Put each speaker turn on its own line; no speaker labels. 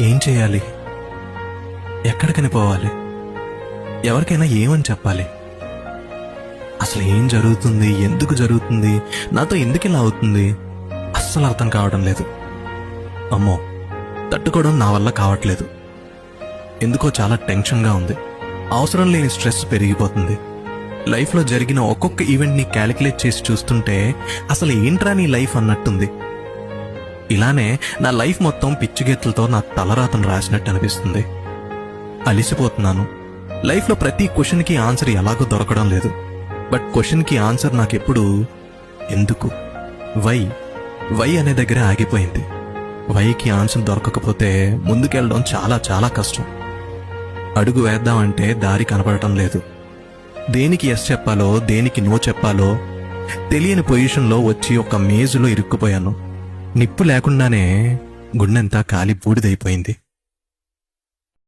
ఏం చేయాలి? ఎక్కడికని పోవాలి? ఎవరికైనా ఏమని చెప్పాలి? అసలు ఏం జరుగుతుంది? ఎందుకు జరుగుతుంది? నాతో ఎందుకు ఇలా అవుతుంది? అస్సలు అర్థం కావడం లేదు. అమ్మో, తట్టుకోవడం నా వల్ల కావట్లేదు. ఎందుకో చాలా టెన్షన్గా ఉంది. అవసరం లేని స్ట్రెస్ పెరిగిపోతుంది. లైఫ్లో జరిగిన ఒక్కొక్క ఈవెంట్ని క్యాలిక్యులేట్ చేసి చూస్తుంటే అసలు ఏంట్రా నీ లైఫ్ అన్నట్టుంది. ఇలానే నా లైఫ్ మొత్తం పిచ్చిగెత్తులతో నా తలరాతను రాసినట్టు అనిపిస్తుంది. అలిసిపోతున్నాను. లైఫ్లో ప్రతి క్వశ్చన్కి ఆన్సర్ ఎలాగో దొరకడం లేదు. బట్ క్వశ్చన్కి ఆన్సర్ నాకెప్పుడు ఎందుకు, వై అనే దగ్గర ఆగిపోయింది. వైకి ఆన్సర్ దొరకకపోతే ముందుకెళ్ళడం చాలా చాలా కష్టం. అడుగు వేద్దామంటే దారి కనపడటం లేదు. దేనికి ఎస్ చెప్పాలో దేనికి నో చెప్పాలో తెలియని పొజిషన్లో వచ్చి ఒక మేజులో ఇరుక్కుపోయాను. నిప్పు లేకుండానే గుండెంతా కాలి బూడిదైపోయింది.